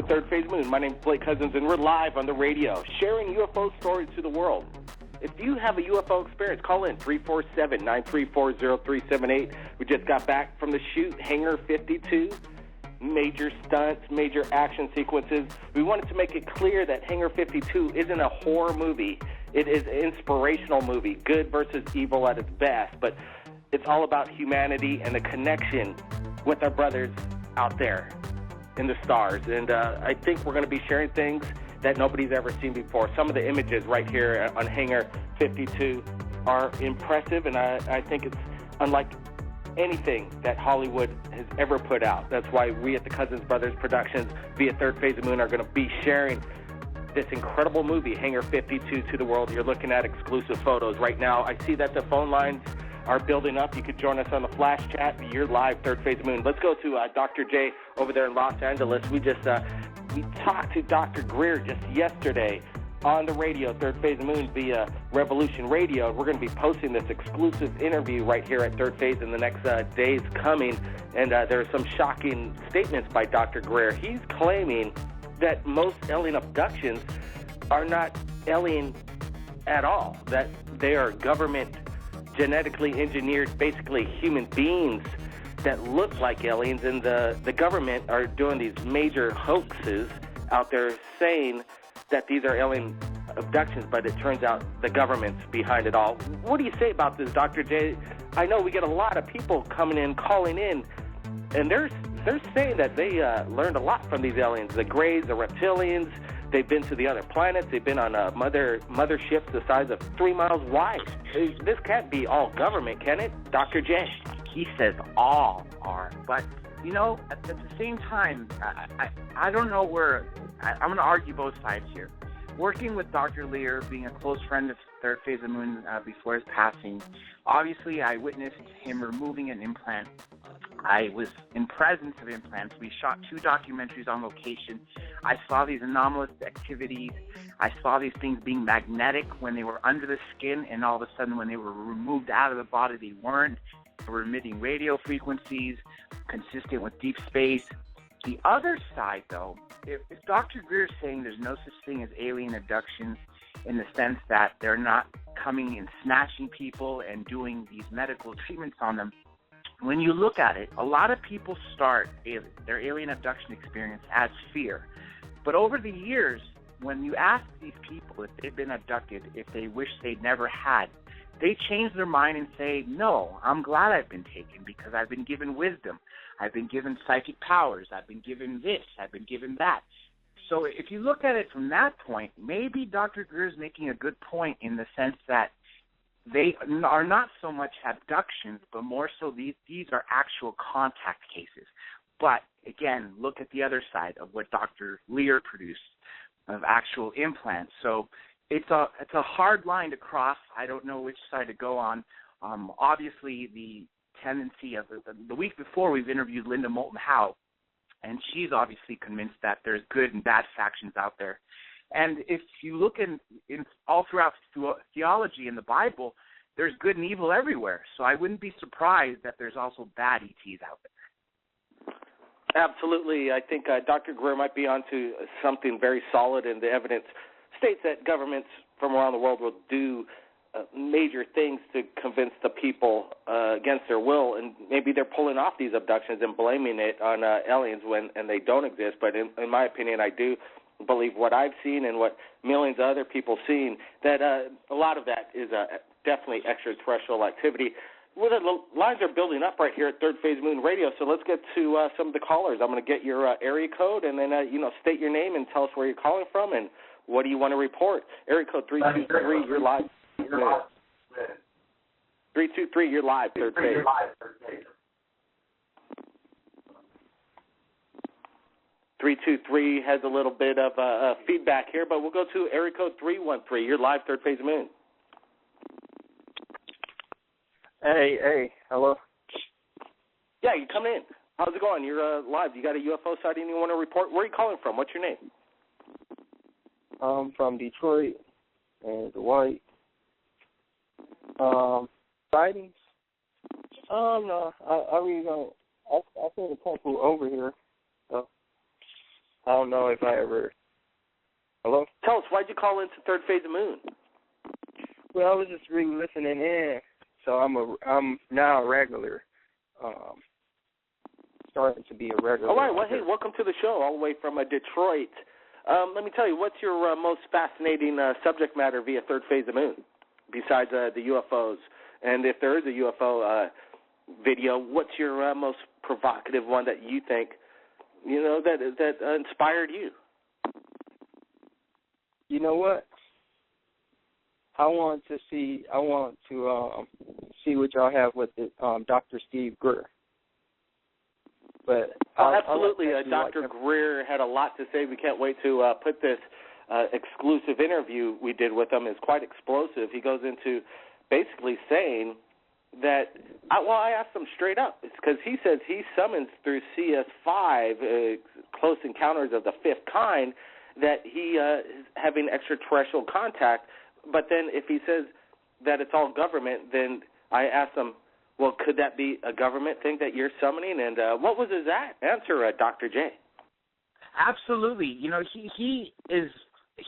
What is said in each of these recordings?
Third Phase Moon. My name is Blake Cousins, and we're live on the radio, sharing UFO stories to the world. If you have a UFO experience, call in 347-934-0378. We just got back from the shoot, Hangar 52. Major stunts, major action sequences. We wanted to make it clear that Hangar 52 isn't a horror movie. It is an inspirational movie, good versus evil at its best, but it's all about humanity and the connection with our brothers out there in the stars. And I think we're going to be sharing things that nobody's ever seen before. Some of the images right here on Hangar 52 are impressive, and I think it's unlike anything that Hollywood has ever put out. That's why we at the Cousins Brothers Productions via Third Phase of Moon are going to be sharing this incredible movie, Hangar 52, to the world. You're looking at exclusive photos right now. I see that the phone lines are building up. You could join us on the flash chat. You're live, Third Phase of Moon. Let's go to Dr. J over there in Los Angeles. We talked to Dr. Greer just yesterday on the radio, Third Phase of Moon, via Revolution Radio. We're going to be posting this exclusive interview right here at Third Phase in the next days coming, and there are some shocking statements by Dr. Greer. He's claiming that most alien abductions are not alien at all, that they are government genetically engineered, basically human beings that look like aliens, and the government are doing these major hoaxes out there saying that these are alien abductions, but it turns out the government's behind it all. What do you say about this, Dr. J? I know we get a lot of people coming in, calling in, and they're saying that they learned a lot from these aliens, the Greys, the reptilians. They've been to the other planets. They've been on motherships the size of 3 miles wide. This can't be all government, can it, Dr. J? He says all are, but, you know, at the same time, I don't know where I'm going to argue both sides here. Working with Dr. Lear, being a close friend of Third Phase of Moon before his passing, obviously I witnessed him removing an implant. I was in presence of implants. We shot 2 documentaries on location. I saw these anomalous activities. I saw these things being magnetic when they were under the skin, and all of a sudden when they were removed out of the body, they weren't. They were emitting radio frequencies consistent with deep space. The other side, though, if Dr. Greer is saying there's no such thing as alien abductions in the sense that they're not coming and snatching people and doing these medical treatments on them, when you look at it, a lot of people start their alien abduction experience as fear. But over the years, when you ask these people if they've been abducted, if they wish they'd never had, they change their mind and say, no, I'm glad I've been taken because I've been given wisdom. I've been given psychic powers. I've been given this. I've been given that. So if you look at it from that point, maybe Dr. Greer is making a good point in the sense that they are not so much abductions, but more so these are actual contact cases. But, again, look at the other side of what Dr. Lear produced of actual implants. So it's a hard line to cross. I don't know which side to go on. Obviously, the tendency of the week before, we've interviewed Linda Moulton Howe, and she's obviously convinced that there's good and bad factions out there. And if you look in all throughout theology in the Bible, there's good and evil everywhere. So I wouldn't be surprised that there's also bad ETs out there. Absolutely. I think Dr. Greer might be onto something very solid, and the evidence states that governments from around the world will do major things to convince the people against their will, and maybe they're pulling off these abductions and blaming it on aliens and they don't exist. But in my opinion, I do believe what I've seen and what millions of other people seen, that a lot of that is definitely extraterrestrial activity. Well, the lines are building up right here at Third Phase Moon Radio, so let's get to some of the callers. I'm going to get your area code, and then state your name and tell us where you're calling from and what do you want to report. Area code 323, you're live. 323, you're live, Third Phase. 323 has a little bit of feedback here, but we'll go to area code 313. You're live, Third Phase Moon. Hey, hello. Yeah, you come in. How's it going? You're live. You got a UFO sighting you want to report? Where are you calling from? What's your name? I'm from Detroit and Dwight. Sightings? No, I really don't. I seen a couple over here. So I don't know if I ever. Hello? Tell us, why'd you call into Third Phase of Moon? Well, I was just really listening in, so I'm now a regular. Starting to be a regular. All right. Well, hey, welcome to the show, all the way from Detroit. Let me tell you, what's your most fascinating subject matter via Third Phase of Moon, besides the UFOs? And if there is a UFO video, what's your most provocative one that you think, that inspired you? You know what? I want to see what y'all have with it, Dr. Steve Greer. But absolutely, Dr. Greer had a lot to say. We can't wait to put this exclusive interview we did with him. It's quite explosive. He goes into basically saying that, I asked him straight up, because he says he summons through CS5, Close Encounters of the Fifth Kind, that he is having extraterrestrial contact. But then if he says that it's all government, then I asked him, well, could that be a government thing that you're summoning? And what was his answer, Dr. J? Absolutely.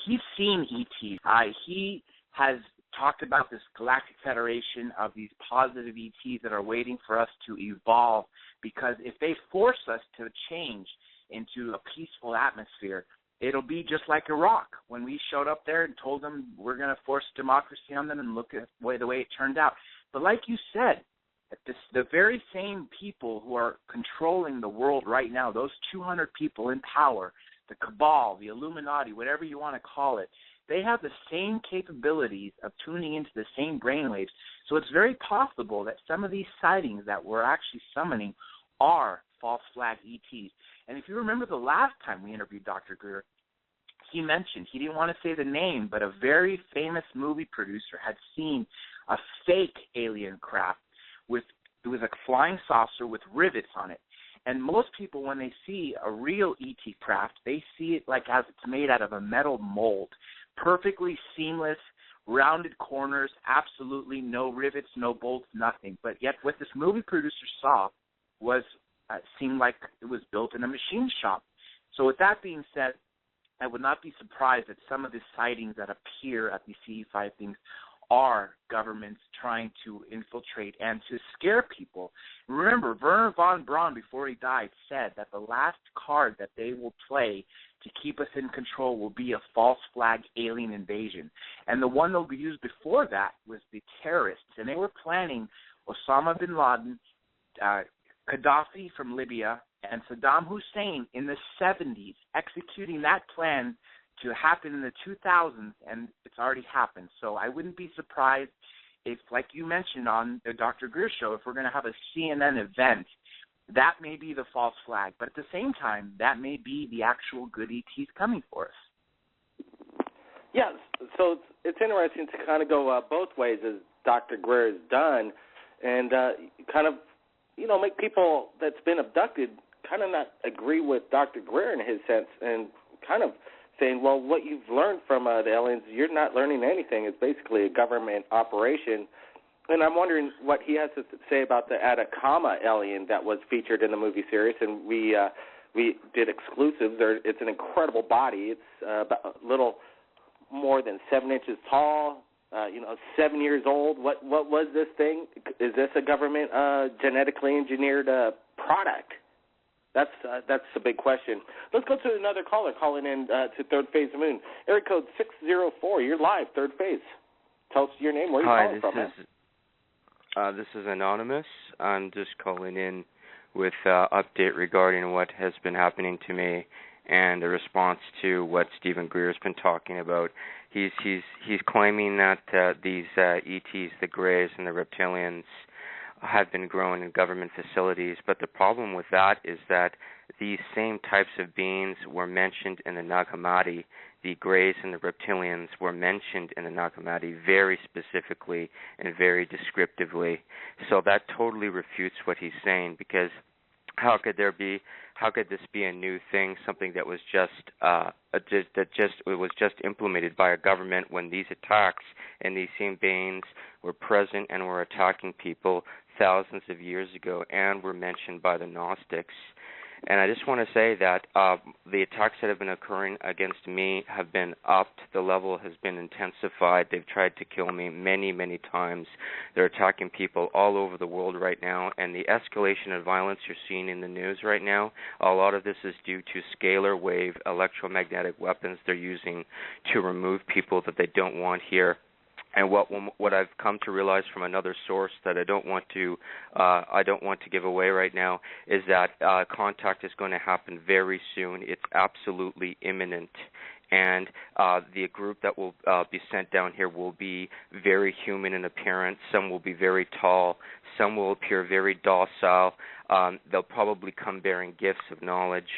He's seen ETs. He has talked about this galactic federation of these positive ETs that are waiting for us to evolve, because if they force us to change into a peaceful atmosphere, it'll be just like Iraq when we showed up there and told them we're going to force democracy on them, and look at the way it turned out. But like you said, the very same people who are controlling the world right now, those 200 people in power, the cabal, the Illuminati, whatever you want to call it, they have the same capabilities of tuning into the same brainwaves. So it's very possible that some of these sightings that we're actually summoning are false flag ETs. And if you remember the last time we interviewed Dr. Greer, he mentioned, he didn't want to say the name, but a very famous movie producer had seen a fake alien craft it was a flying saucer with rivets on it. And most people, when they see a real ET craft, they see it like as it's made out of a metal mold, perfectly seamless, rounded corners, absolutely no rivets, no bolts, nothing. But yet what this movie producer saw was seemed like it was built in a machine shop. So with that being said, I would not be surprised that some of the sightings that appear at the CE5 things are governments trying to infiltrate and to scare people. Remember, Werner von Braun, before he died, said that the last card that they will play to keep us in control will be a false flag alien invasion. And the one they'll use before that was the terrorists. And they were planning Osama bin Laden, Gaddafi from Libya, and Saddam Hussein in the 70s, executing that plan to happen in the 2000s, and it's already happened. So I wouldn't be surprised if, like you mentioned on the Dr. Greer show, if we're going to have a CNN event, that may be the false flag. But at the same time, that may be the actual good ETs coming for us. Yeah, so it's interesting to kind of go both ways, as Dr. Greer has done, and kind of, make people that's been abducted kind of not agree with Dr. Greer in his sense, and kind of saying, well, what you've learned from the aliens, you're not learning anything. It's basically a government operation. And I'm wondering what he has to say about the Atacama alien that was featured in the movie series, and we did exclusives. It's an incredible body. It's about a little more than 7 inches tall, 7 years old. What was this thing? Is this a government genetically engineered product? That's a big question. Let's go to another caller calling in to Third Phase of Moon. Area code 604. You're live, Third Phase. Tell us your name. Where are you calling from? This is Anonymous. I'm just calling in with update regarding what has been happening to me and a response to what Stephen Greer's been talking about. He's claiming that these ETs, the Greys and the reptilians, have been grown in government facilities, but the problem with that is that these same types of beings were mentioned in the Nag Hammadi. The Greys and the reptilians were mentioned in the Nag Hammadi very specifically and very descriptively. So that totally refutes what he's saying, because how could this be a new thing, something that was just implemented by a government, when these attacks and these same beings were present and were attacking people thousands of years ago and were mentioned by the Gnostics? And I just want to say that the attacks that have been occurring against me have been upped. The level has been intensified. They've tried to kill me many, many times. They're attacking people all over the world right now, and the escalation of violence you're seeing in the news right now, a lot of this is due to scalar wave electromagnetic weapons they're using to remove people that they don't want here. And what I've come to realize from another source that I don't want to give away right now is that contact is going to happen very soon. It's absolutely imminent. And the group that will be sent down here will be very human in appearance. Some will be very tall. Some will appear very docile. They'll probably come bearing gifts of knowledge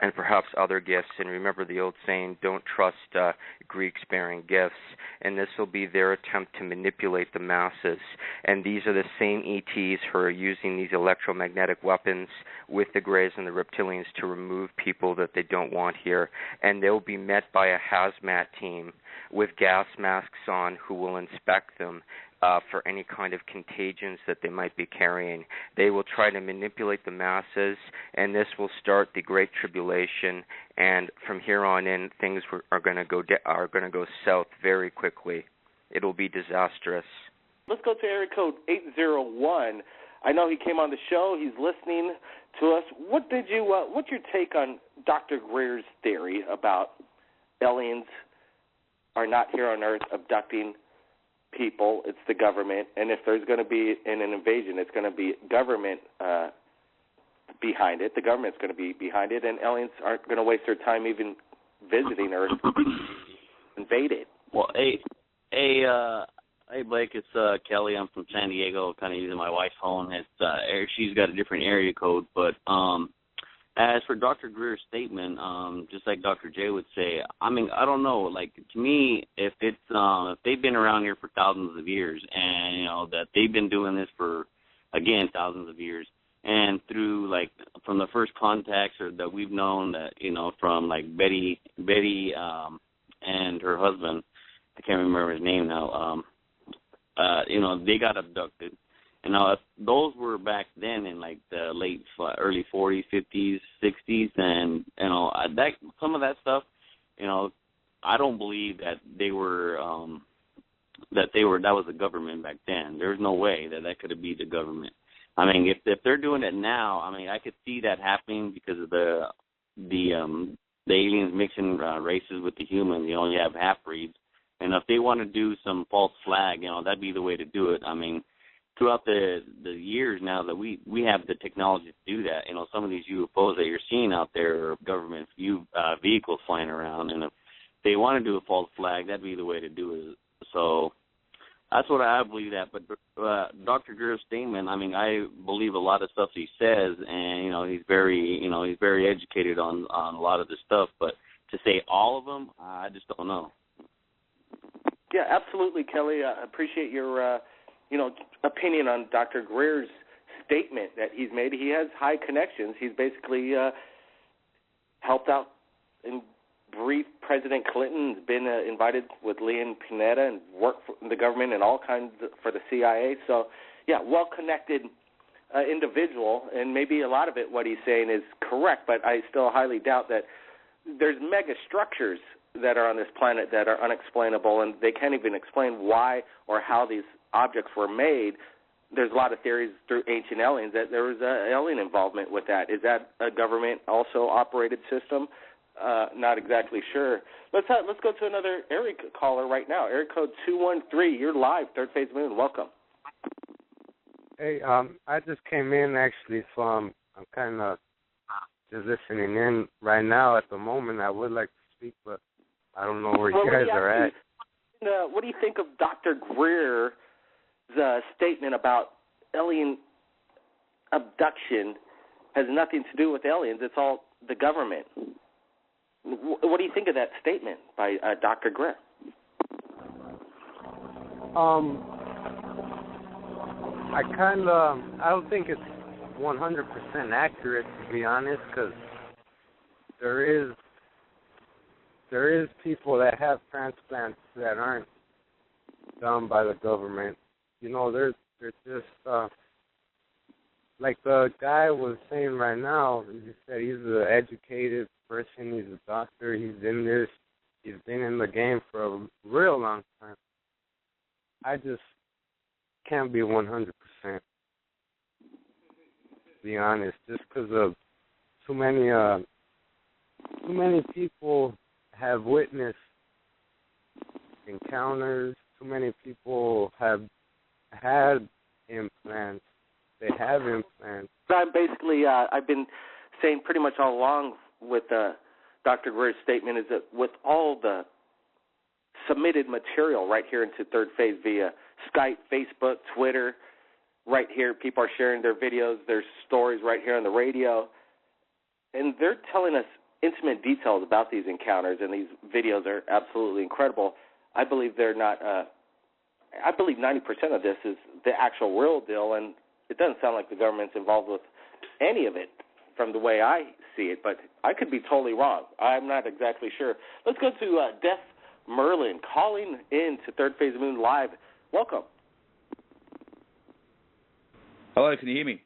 and perhaps other gifts. And remember the old saying, don't trust Greeks bearing gifts. And this will be their attempt to manipulate the masses. And these are the same ETs who are using these electromagnetic weapons with the Greys and the reptilians to remove people that they don't want here. And they'll be met by a hazmat team with gas masks on who will inspect them for any kind of contagions that they might be carrying. They will try to manipulate the masses, and this will start the Great Tribulation. And from here on in, things are going to go south very quickly. It'll be disastrous. Let's go to area code 801. I know he came on the show. He's listening to us. What's your take on Dr. Greer's theory about aliens are not here on Earth abducting people? It's the government, and if there's going to be an invasion, it's going to be government behind it. The government's going to be behind it, and aliens aren't going to waste their time even visiting Earth, invade it. Well, hey, Blake, it's Kelly. I'm from San Diego, kind of using my wife's phone. She's got a different area code, but as for Dr. Greer's statement, just like Dr. J would say, I mean, I don't know. Like, to me, if they've been around here for thousands of years, and you know that they've been doing this for, again, thousands of years, and through like from the first contacts or that we've known that from like Betty and her husband, I can't remember his name now. They got abducted. And now those were back then in like the early 40s, 50s, 60s, and some of that stuff, I don't believe that that was the government back then. There's no way that could be the government. I mean, if they're doing it now, I mean, I could see that happening because of the aliens mixing races with the humans. You only have half breeds, and if they want to do some false flag, that'd be the way to do it. I mean, throughout the years now that we have the technology to do that, some of these UFOs that you're seeing out there are government vehicles flying around, and if they want to do a false flag, that'd be the way to do it. So that's what I believe that. But Dr. Greer's statement, I mean, I believe a lot of stuff he says, and he's very educated on a lot of this stuff. But to say all of them, I just don't know. Yeah, absolutely, Kelly. I appreciate your opinion on Dr. Greer's statement that he's made. He has high connections. He's basically helped out and briefed President Clinton, been invited with Leon Panetta and worked for the government and all kinds for the CIA. So, yeah, well-connected individual, and maybe a lot of it, what he's saying is correct, but I still highly doubt that there's mega structures that are on this planet that are unexplainable, and they can't even explain why or how these objects were made. There's a lot of theories through Ancient Aliens that there was alien involvement with that. Is that a government also operated system? Not exactly sure. Let's go to another area caller right now. Area code 213. You're live. Third Phase Moon. Welcome. Hey, I just came in actually, so I'm kind of just listening in right now. At the moment, I would like to speak, but I don't know where you guys are at. What do you think of Dr. Greer's statement about alien abduction has nothing to do with aliens? It's all the government. What do you think of that statement by Dr. Greer? I don't think it's 100% accurate, to be honest, because there is people that have transplants that aren't done by the government. There's just like the guy was saying right now, he said he's an educated person, he's a doctor, he's in this, he's been in the game for a real long time. I just can't be 100%, to be honest, just because of too many people have witnessed encounters, too many people have had implants. They have implants. I've been saying pretty much all along with Dr. Greer's statement is that with all the submitted material right here into Third Phase via Skype, Facebook, Twitter, right here, people are sharing their videos, their stories right here on the radio, and they're telling us intimate details about these encounters, and these videos are absolutely incredible. I believe they're not. I believe 90% of this is the actual real deal, and it doesn't sound like the government's involved with any of it from the way I see it, but I could be totally wrong. I'm not exactly sure. Let's go to Deaf Merlin calling in to Third Phase of Moon Live. Welcome. Hello, can you hear me?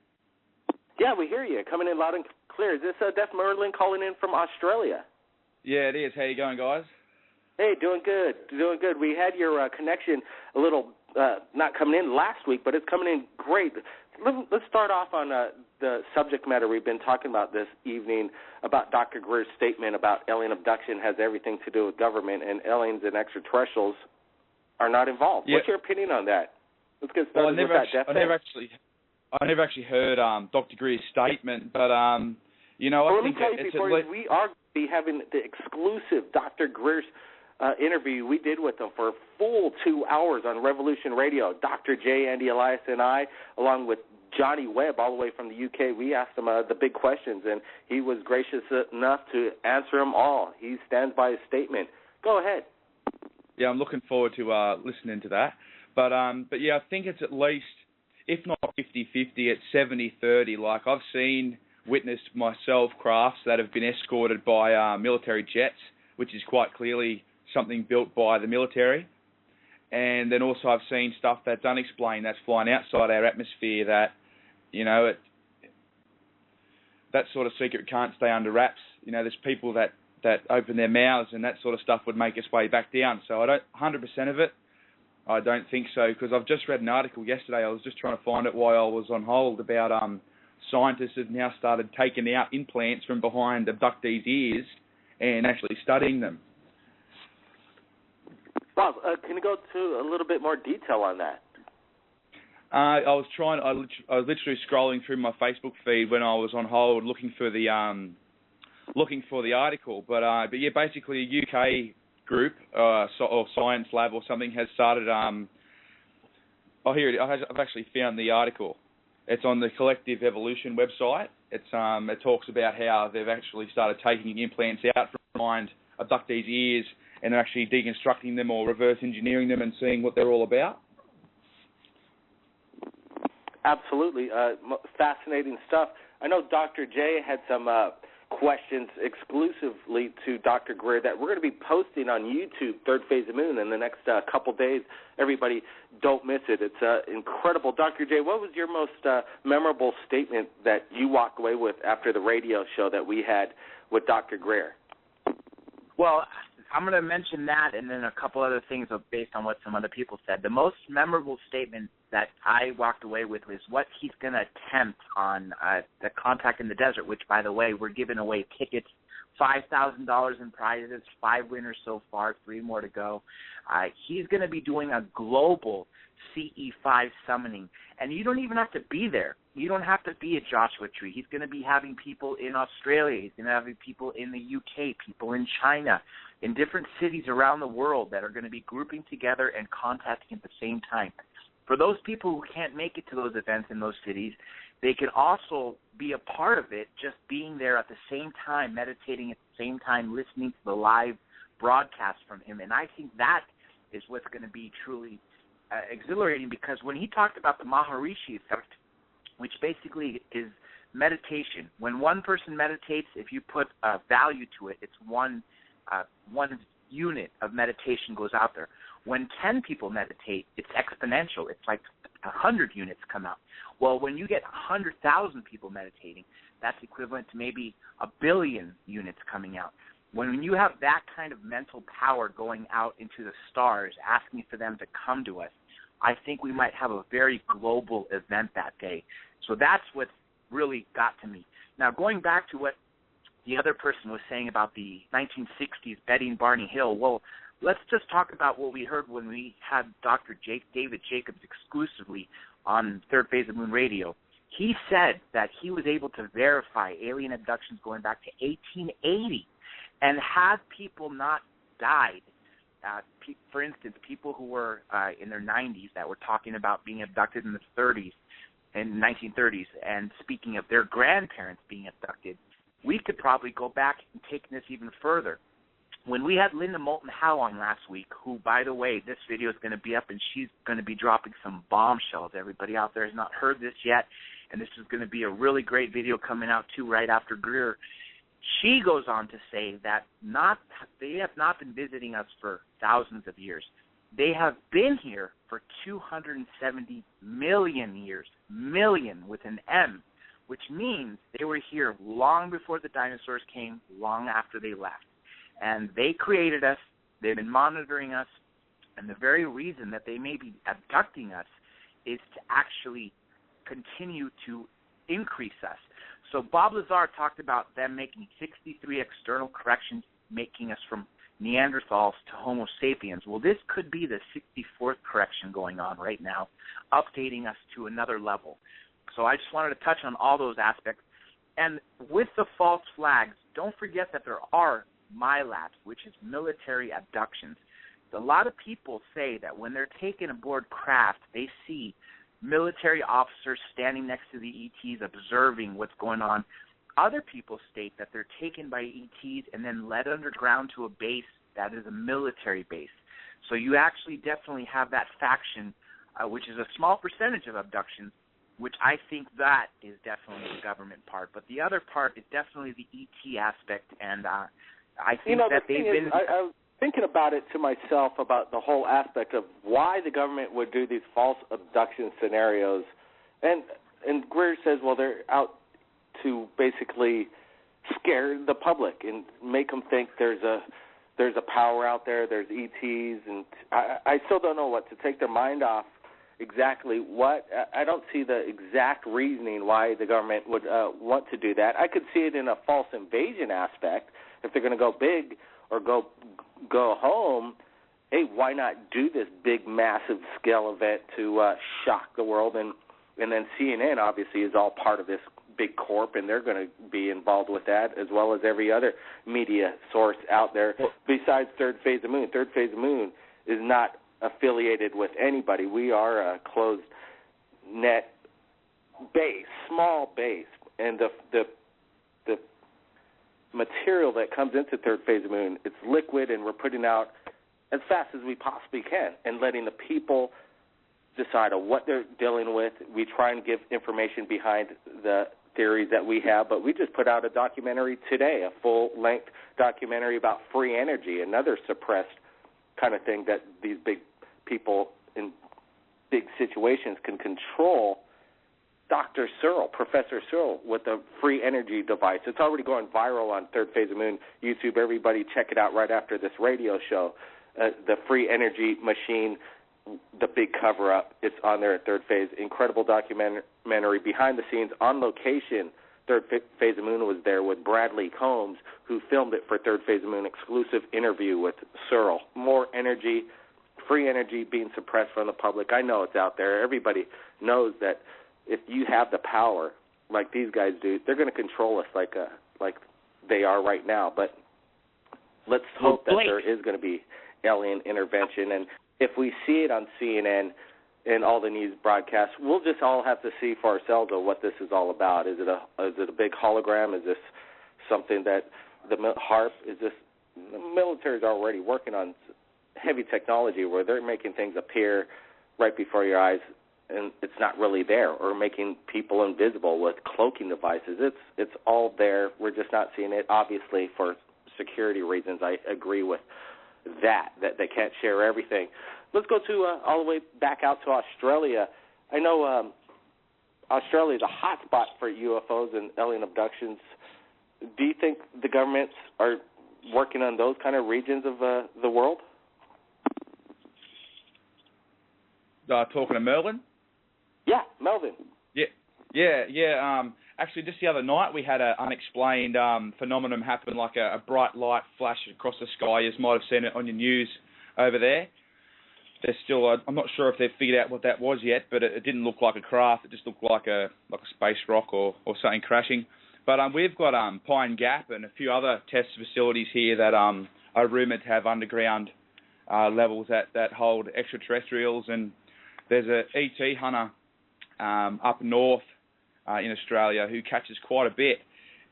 Yeah, we hear you. Coming in loud and clear. Is this Deaf Merlin calling in from Australia? Yeah, it is. How you going, guys? Hey, doing good. Doing good. We had your connection a little not coming in last week, but it's coming in great. Let's start off on the subject matter we've been talking about this evening about Dr. Greer's statement about alien abduction has everything to do with government, and aliens and extraterrestrials are not involved. Yep. What's your opinion on that? Let's get started with that. I never actually heard Dr. Greer's statement, but you know, well, I think let me tell you before we are be having the exclusive Dr. Greer's interview we did with him for a full 2 hours on Revolution Radio. Dr. J, Andy Elias, and I, along with Johnny Webb, all the way from the UK, we asked him the big questions, and he was gracious enough to answer them all. He stands by his statement. Go ahead. Yeah, I'm looking forward to listening to that. But yeah, I think it's at least, if not 50-50, it's 70-30. Like, I've witnessed myself crafts that have been escorted by military jets, which is quite clearly something built by the military. And then also I've seen stuff that's unexplained, that's flying outside our atmosphere that, you know, that sort of secret can't stay under wraps. You know, there's people that open their mouths and that sort of stuff would make its way back down. So I don't, 100% of it, I don't think so, because I've just read an article yesterday. I was just trying to find it while I was on hold about scientists have now started taking out implants from behind abductees' ears and actually studying them. Bob, can you go to a little bit more detail on that? I was literally scrolling through my Facebook feed when I was on hold looking for the article. But yeah, basically a UK group or science lab or something has started. Here it is. I've actually found the article. It's on the Collective Evolution website. It talks about how they've actually started taking implants out from behind abductees' ears and they're actually deconstructing them or reverse engineering them and seeing what they're all about. Absolutely. Fascinating stuff. I know Dr. J had some questions exclusively to Dr. Greer that we're going to be posting on YouTube, Third Phase of Moon, in the next couple days. Everybody, don't miss it. It's incredible. Dr. J, what was your most memorable statement that you walked away with after the radio show that we had with Dr. Greer? Well, I'm going to mention that and then a couple other things based on what some other people said. The most memorable statement that I walked away with was what he's going to attempt on the Contact in the Desert, which, by the way, we're giving away tickets, $5,000 in prizes, 5 winners so far, 3 more to go. He's going to be doing a global CE5 summoning, and you don't even have to be there. You don't have to be at Joshua Tree. He's going to be having people in Australia. He's going to have people in the UK, people in China, in different cities around the world that are going to be grouping together and contacting at the same time. For those people who can't make it to those events in those cities, they can also be a part of it, just being there at the same time, meditating at the same time, listening to the live broadcast from him. And I think that is what's going to be truly exhilarating, because when he talked about the Maharishi effect, which basically is meditation. When one person meditates, if you put value to it, it's one unit of meditation goes out there. When 10 people meditate, it's exponential. It's like 100 units come out. Well, when you get 100,000 people meditating, that's equivalent to maybe 1 billion units coming out. When you have that kind of mental power going out into the stars, asking for them to come to us, I think we might have a very global event that day. So that's what really got to me. Now, going back to what the other person was saying about the 1960s Betty Barney Hill, well, let's just talk about what we heard when we had Dr. David Jacobs exclusively on Third Phase of Moon Radio. He said that he was able to verify alien abductions going back to 1880 and had people not died. For instance, people who were in their 90s that were talking about being abducted in the 30s and 1930s and speaking of their grandparents being abducted, we could probably go back and take this even further. When we had Linda Moulton Howe on last week, who, by the way, this video is going to be up and she's going to be dropping some bombshells. Everybody out there has not heard this yet, and this is going to be a really great video coming out, too, right after Greer. She goes on to say that they have not been visiting us for thousands of years. They have been here for 270 million years, million with an M, which means they were here long before the dinosaurs came, long after they left. And they created us, they've been monitoring us, and the very reason that they may be abducting us is to actually continue to increase us. So Bob Lazar talked about them making 63 external corrections, making us from Neanderthals to Homo sapiens. Well, this could be the 64th correction going on right now, updating us to another level. So I just wanted to touch on all those aspects. And with the false flags, don't forget that there are MILABs, which is military abductions. A lot of people say that when they're taken aboard craft, they see military officers standing next to the ETs observing what's going on. Other people state that they're taken by ETs and then led underground to a base that is a military base. So you actually definitely have that faction, which is a small percentage of abductions, which I think that is definitely the government part. But the other part is definitely the ET aspect, and I think that they've been... I was thinking about it to myself about the whole aspect of why the government would do these false abduction scenarios. And Greer says, well, they're out to basically scare the public and make them think there's a power out there, there's ETs, and I still don't know what to take their mind off exactly what. I don't see the exact reasoning why the government would want to do that. I could see it in a false invasion aspect. If they're going to go big or go home, hey, why not do this big, massive scale event to shock the world? And then CNN obviously is all part of this big corp, and they're going to be involved with that, as well as every other media source out there besides Third Phase of Moon. Third Phase of Moon is not affiliated with anybody. We are a closed net base, small base, and the material that comes into Third Phase of Moon, it's liquid, and we're putting out as fast as we possibly can and letting the people decide on what they're dealing with. We try and give information behind the theories that we have, but we just put out a documentary today, a full-length documentary about free energy, another suppressed kind of thing that these big people in big situations can control. Dr. Searle, Professor Searle, with a free energy device. It's already going viral on Third Phase of Moon YouTube. Everybody check it out right after this radio show. The free energy machine, the big cover-up, it's on there at Third Phase. Incredible documentary, behind the scenes, on location. Third Phase of Moon was there with Bradley Combs, who filmed it for Third Phase of Moon, exclusive interview with Searle. More energy, free energy being suppressed from the public. I know it's out there. Everybody knows that if you have the power like these guys do, they're going to control us like they are right now. But let's hope that there is going to be alien intervention. And if we see it on CNN and all the news broadcasts, we'll just all have to see for ourselves what this is all about. Is it a big hologram? Is this something that the HARP, is this, the military is already working on heavy technology where they're making things appear right before your eyes and it's not really there, or making people invisible with cloaking devices. It's all there. We're just not seeing it, obviously, for security reasons. I agree with that they can't share everything. Let's go to all the way back out to Australia. I know Australia is a hot spot for UFOs and alien abductions. Do you think the governments are working on those kind of regions of the world? Talking to Melbourne? Yeah, Melbourne. Yeah. Actually, just the other night we had an unexplained phenomenon happen, like a bright light flash across the sky. You might have seen it on your news over there. There's still, I'm not sure if they've figured out what that was yet, but it didn't look like a craft. It just looked like a space rock or something crashing. But we've got Pine Gap and a few other test facilities here that are rumoured to have underground levels that hold extraterrestrials. And there's a ET hunter up north in Australia who catches quite a bit,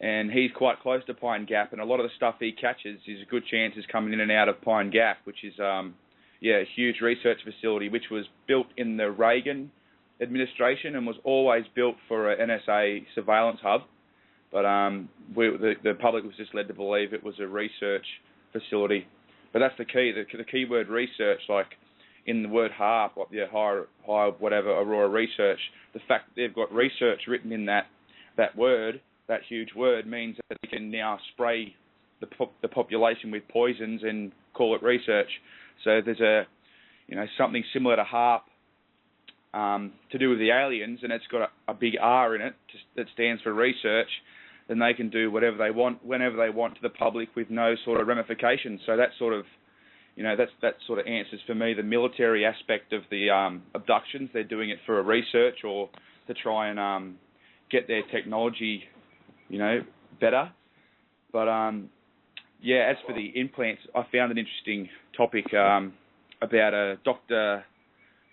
and he's quite close to Pine Gap. And a lot of the stuff he catches is a good chance is coming in and out of Pine Gap, which is a huge research facility which was built in the Reagan administration and was always built for an NSA surveillance hub. But the public was just led to believe it was a research facility. But that's the key. The key word research, like in the word HARP, like higher whatever, Aurora Research, the fact that they've got research written in that word, that huge word, means that they can now spray the population with poisons and call it research. So there's something similar to HARP to do with the aliens, and it's got a big R in it that stands for research. Then they can do whatever they want, whenever they want, to the public with no sort of ramifications. So that sort of, that sort of answers for me the military aspect of the abductions. They're doing it for a research or to try and get their technology, better. But as for the implants, I found an interesting topic about Dr.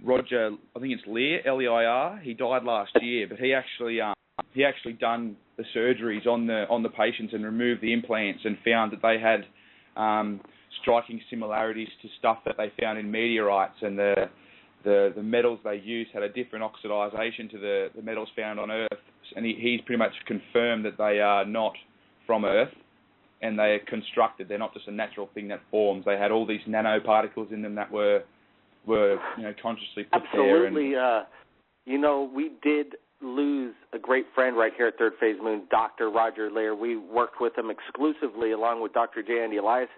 Roger, I think it's Lear, Leir. He died last year, but he actually done the surgeries on the patients and removed the implants and found that they had striking similarities to stuff that they found in meteorites, and the metals they used had a different oxidization to the metals found on Earth, and he's pretty much confirmed that they are not from Earth, and they are constructed. They're not just a natural thing that forms. They had all these nanoparticles in them that were consciously put there. Absolutely. We did lose a great friend right here at Third Phase Moon, Dr. Roger Leir. We worked with him exclusively, along with Dr. J. Andy Elias.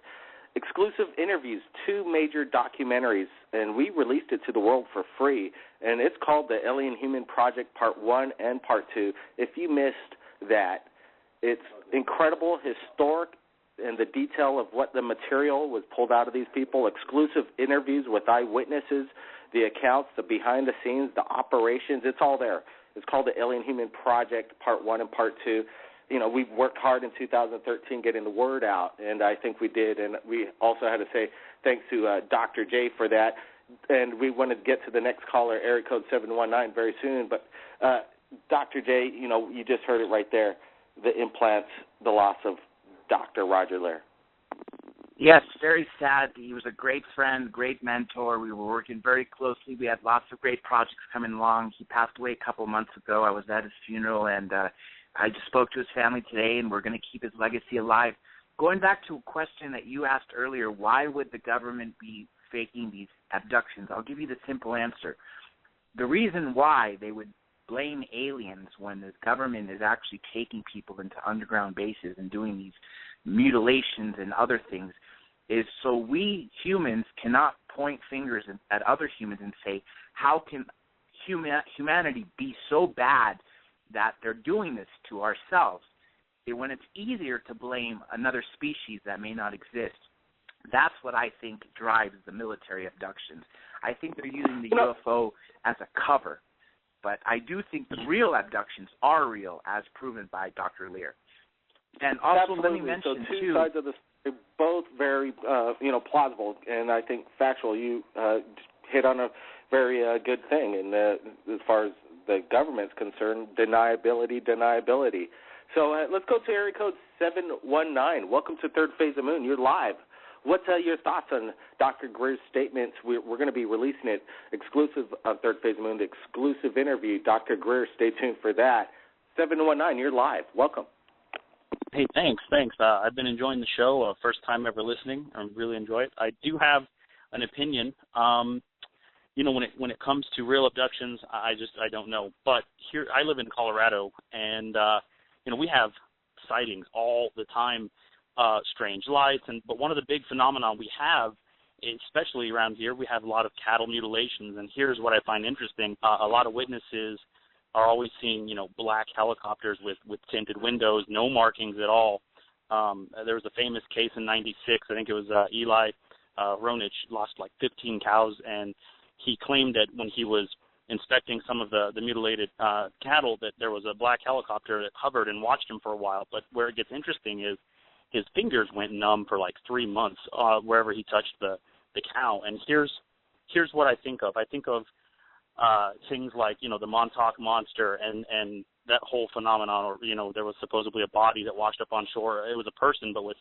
Exclusive interviews, 2 major documentaries, and we released it to the world for free. And it's called the Alien Human Project Part 1 and Part 2. If you missed that, it's incredible, historic, and the detail of what the material was pulled out of these people, exclusive interviews with eyewitnesses, the accounts, the behind the scenes, the operations, it's all there. It's called the Alien Human Project Part 1 and Part 2. We worked hard in 2013 getting the word out, and I think we did. And we also had to say thanks to Dr. J for that. And we want to get to the next caller, area code 719, very soon. But Dr. J, you just heard it right there, the implants, the loss of Dr. Roger Leir. Yes, very sad. He was a great friend, great mentor. We were working very closely. We had lots of great projects coming along. He passed away a couple of months ago. I was at his funeral, and I just spoke to his family today, and we're going to keep his legacy alive. Going back to a question that you asked earlier, why would the government be faking these abductions? I'll give you the simple answer. The reason why they would blame aliens when the government is actually taking people into underground bases and doing these mutilations and other things is so we humans cannot point fingers at other humans and say, how can humanity be so bad that they're doing this to ourselves, when it's easier to blame another species that may not exist. That's what I think drives the military abductions. I think they're using the UFO as a cover, but I do think the real abductions are real, as proven by Dr. Leir. And also, absolutely. Let me mention, so two sides of the story, both very, plausible, and I think factual. You hit on a very good thing, and as far as the government's concerned, deniability. So let's go to area code 719. Welcome to Third Phase of Moon. You're live. What's your thoughts on Dr. Greer's statements? We're going to be releasing it exclusive of Third Phase of Moon, the exclusive interview. Dr. Greer, stay tuned for that. 719, you're live. Welcome. Hey, thanks. I've been enjoying the show. First time ever listening. I really enjoy it. I do have an opinion. When it comes to real abductions, I don't know. But here, I live in Colorado, and we have sightings all the time, strange lights, but one of the big phenomena we have, especially around here, we have a lot of cattle mutilations. And here's what I find interesting: a lot of witnesses are always seeing, black helicopters with tinted windows, no markings at all. There was a famous case in '96. I think it was Eli Ronich lost like 15 cows, and he claimed that when he was inspecting some of the mutilated cattle, that there was a black helicopter that hovered and watched him for a while. But where it gets interesting is his fingers went numb for like 3 months wherever he touched the cow. And here's what I think of. I think of things like, the Montauk Monster and that whole phenomenon, or, there was supposedly a body that washed up on shore. It was a person, but with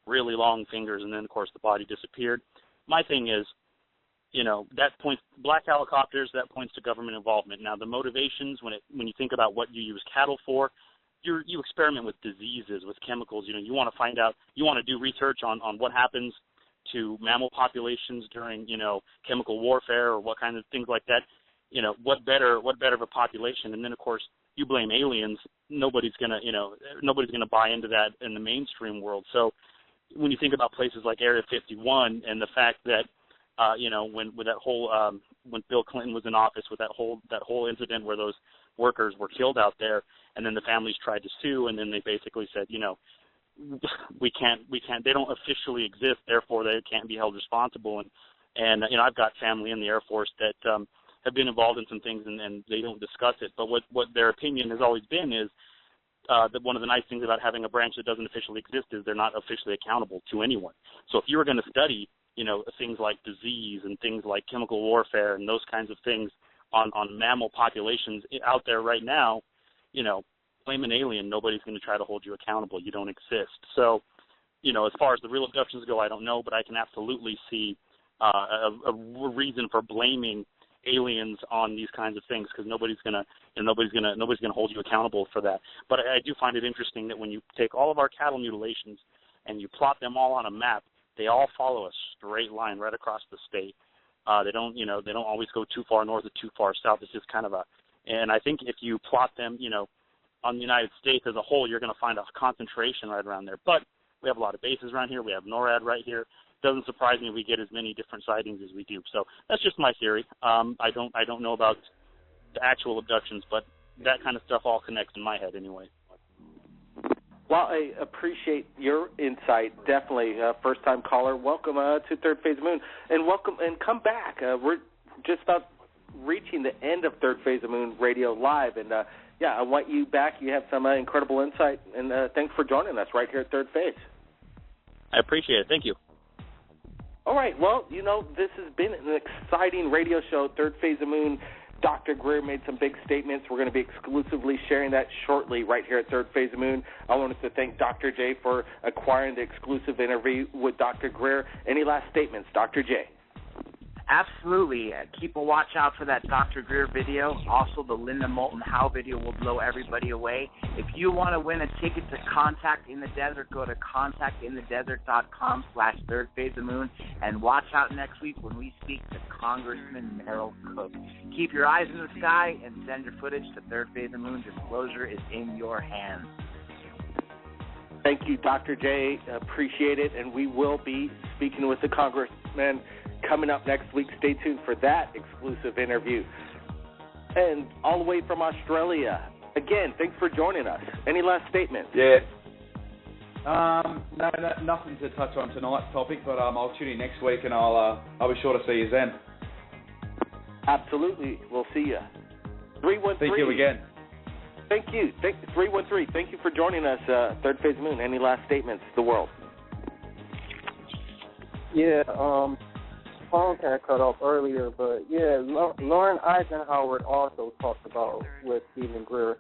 really long fingers, and then, of course, the body disappeared. My thing is, that points, black helicopters, that points to government involvement. Now, the motivations, when you think about what you use cattle for, you experiment with diseases, with chemicals. You want to find out, you want to do research on what happens to mammal populations during, chemical warfare, or what kind of things like that. What better of a population? And then, of course, you blame aliens. Nobody's gonna buy into that in the mainstream world. So when you think about places like Area 51 and the fact that, when Bill Clinton was in office, with that whole incident where those workers were killed out there, and then the families tried to sue, and then they basically said, we can't, they don't officially exist, therefore they can't be held responsible. And I've got family in the Air Force that have been involved in some things, and they don't discuss it. But what their opinion has always been is that one of the nice things about having a branch that doesn't officially exist is they're not officially accountable to anyone. So if you were going to study, things like disease and things like chemical warfare and those kinds of things on mammal populations out there right now, blame an alien. Nobody's going to try to hold you accountable. You don't exist. So, as far as the real abductions go, I don't know, but I can absolutely see a reason for blaming aliens on these kinds of things, because nobody's gonna hold you accountable for that. But I do find it interesting that when you take all of our cattle mutilations and you plot them all on a map, they all follow a straight line right across the state. They don't always go too far north or too far south. It's just kind of and I think if you plot them, on the United States as a whole, you're going to find a concentration right around there. But we have a lot of bases around here. We have NORAD right here. Doesn't surprise me we get as many different sightings as we do. So that's just my theory. I don't know about the actual abductions, but that kind of stuff all connects in my head anyway. Well, I appreciate your insight. Definitely, first-time caller. Welcome to Third Phase of Moon, and welcome and come back. We're just about reaching the end of Third Phase of Moon Radio Live, and I want you back. You have some incredible insight, and thanks for joining us right here at Third Phase. I appreciate it. Thank you. All right. Well, this has been an exciting radio show, Third Phase of Moon. Dr. Greer made some big statements. We're going to be exclusively sharing that shortly right here at Third Phase of Moon. I wanted to thank Dr. J for acquiring the exclusive interview with Dr. Greer. Any last statements, Dr. J? Absolutely. Keep a watch out for that Dr. Greer video. Also, the Linda Moulton Howe video will blow everybody away. If you want to win a ticket to Contact in the Desert, go to contactinthedesert.com/Third Phase of Moon, and watch out next week when we speak to Congressman Merrill Cook. Keep your eyes in the sky and send your footage to Third Phase of Moon. Disclosure is in your hands. Thank you, Dr. J. Appreciate it, and we will be speaking with the Congressman coming up next week. Stay tuned for that exclusive interview. And all the way from Australia, again, thanks for joining us. Any last statements? Yeah. No, nothing to touch on tonight's topic, but I'll tune in next week, and I'll be sure to see you then. Absolutely. We'll see you. 313. Thank you again. Thank you. 313. Thank you for joining us, Third Phase Moon. Any last statements to the world? Yeah, phone got cut off earlier, but yeah, Lauren Eisenhower also talked about what Stephen Greer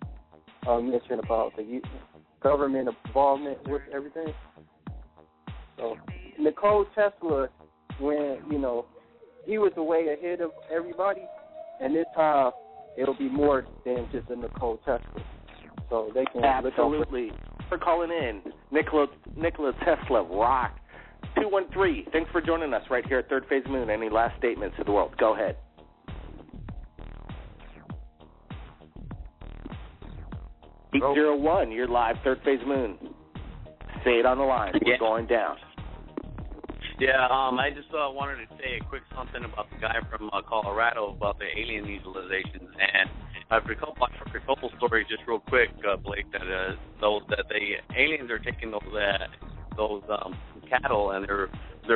mentioned about the government involvement with everything. So Nikola Tesla, when he was way ahead of everybody, and this time it'll be more than just a Nikola Tesla. So they can absolutely. for calling in. Nikola Tesla, rock. 213, thanks for joining us right here at Third Phase Moon. Any last statements to the world? Go ahead. 801, you're live, Third Phase Moon. Say it on the line. We're going down. Yeah, I just wanted to say a quick something about the guy from Colorado about the alien utilizations, and I've heard a couple stories just real quick, Blake, that the aliens are taking those cattle and they're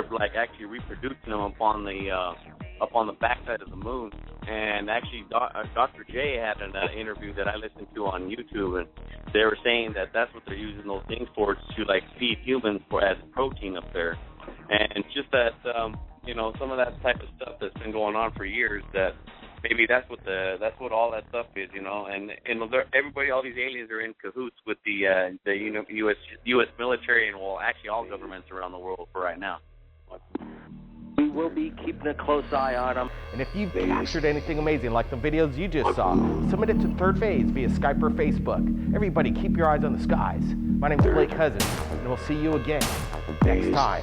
like actually reproducing them upon the backside of the moon. And actually, Dr. J had an interview that I listened to on YouTube, and they were saying that that's what they're using those things for, to like feed humans as protein up there. And just that, some of that type of stuff that's been going on for years, that maybe that's what all that stuff is, And everybody, all these aliens are in cahoots with the U.S. military, and actually all governments around the world for right now. We will be keeping a close eye on them. And if you've captured anything amazing like the videos you just saw, submit it to Third Phase via Skype or Facebook. Everybody, keep your eyes on the skies. My name's Blake Cousins, and we'll see you again next time.